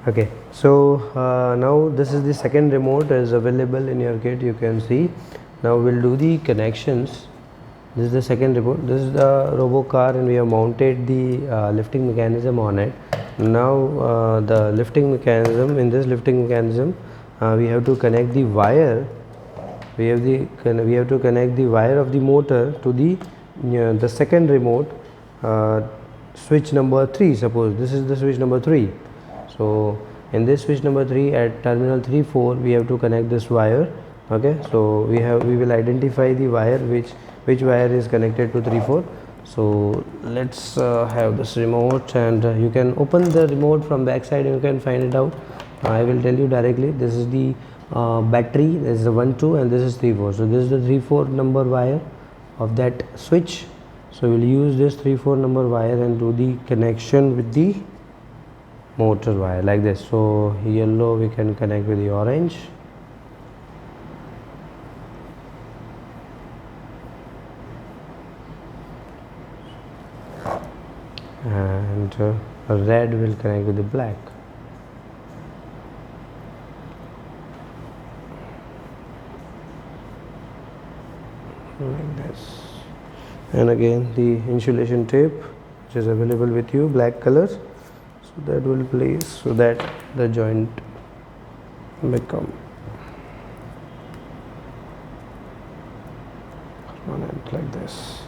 Okay, so now this is the second remote is available in your kit. You can see. Now we'll do the connections. This is the second remote. This is the robo car, and we have mounted the lifting mechanism on it. Now the lifting mechanism, in this lifting mechanism, we have to connect the wire. We have to connect the wire of the motor to the second remote, switch number 3. Suppose this is the switch number 3. So in this switch number 3 at terminal 3 4 we have to connect this wire. Okay, so we will identify the wire which wire is connected to 3 4. So let's have this remote, and you can open the remote from back side and you can find it out. I will tell you directly. This is the battery. This is the 1 2 and this is 3 4. So this is the 3 4 number wire of that switch. So we'll use this 3 4 number wire and do the connection with the motor wire like this. So yellow we can connect with the orange, and red will connect with the black. Like this. And again the insulation tape which is available with you, black color, so that will place so that the joint become permanent like this.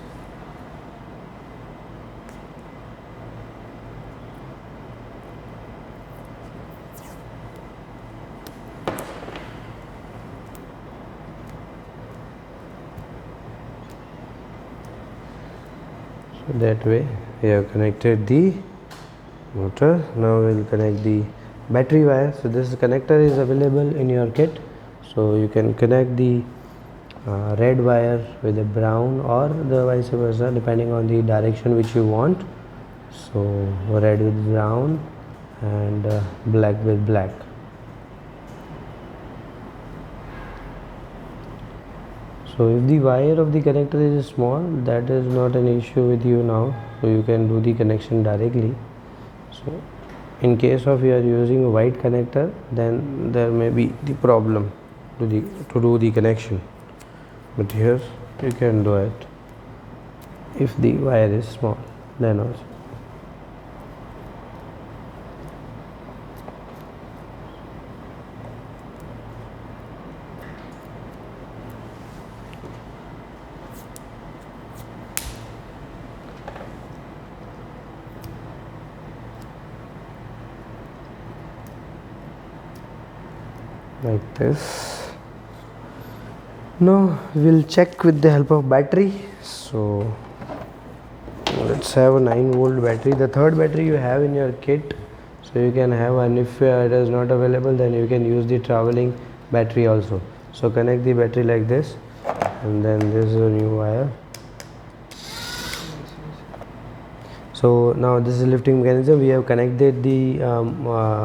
So that way we have connected the motor. Now we will connect the battery wire. So this connector is available in your kit, so you can connect the red wire with the brown or the vice versa depending on the direction which you want. So red with brown and black with black. So if the wire of the connector is small, that is not an issue with you now, so you can do the connection directly. So in case of you are using a white connector, then there may be the problem to do the connection, but here you can do it if the wire is small, then also. Like this. Now we'll check with the help of battery. So let's have a 9-volt battery, the third battery you have in your kit. So you can have, and if it is not available, then you can use the traveling battery also. So connect the battery like this, and then this is a new wire. So now this is a lifting mechanism. We have connected the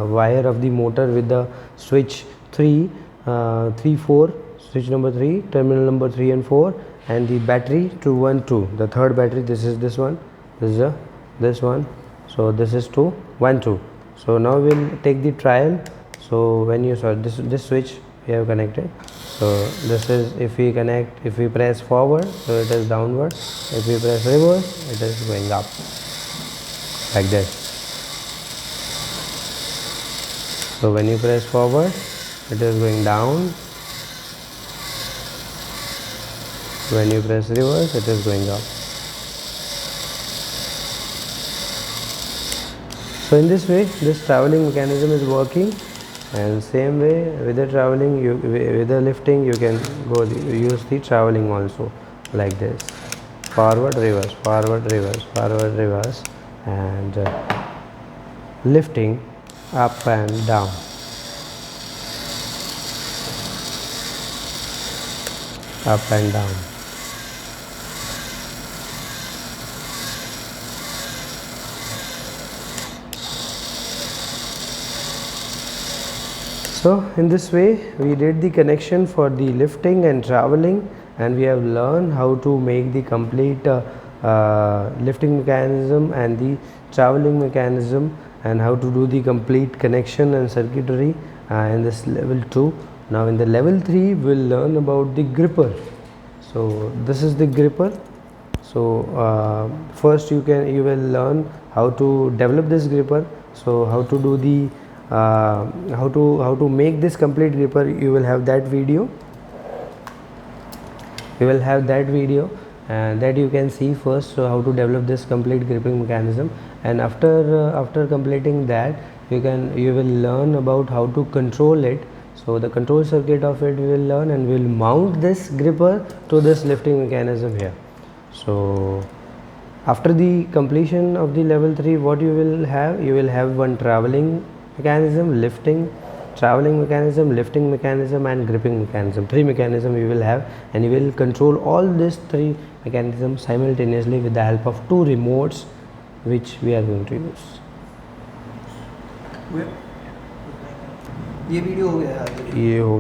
wire of the motor with the switch 3 4, switch number 3, terminal number 3 and 4, and the battery to 1 2. The third battery, this is this one, this is this one. So this is to 1 2. So now we'll take the trial. So when you saw this switch we have connected. So this is, if we press forward, so it is downward. If we press reverse, it is going up like this. So when you press forward, it is going down. When you press reverse, it is going up. So in this way this traveling mechanism is working, and same way with the traveling, with the lifting you can use the traveling also like this, forward reverse, forward reverse, forward reverse, and lifting up and down. Up and down. So in this way we did the connection for the lifting and traveling, and we have learned how to make the complete lifting mechanism and the traveling mechanism and how to do the complete connection and circuitry in this level 2. Now in the level 3 we'll learn about the gripper. So this is the gripper. So first you will learn how to develop this gripper. So how to do the how to make this complete gripper, you will have that video. You will have that video and that you can see first. So how to develop this complete gripping mechanism, and after completing that you will learn about how to control it. So the control circuit of it we will learn, and we will mount this gripper to this lifting mechanism here. So after the completion of the level 3, what you will have one traveling mechanism, traveling mechanism, lifting mechanism and gripping mechanism. 3 mechanism you will have, and you will control all these 3 mechanisms simultaneously with the help of 2 remotes which we are going to use. ये video हो गया, ये हो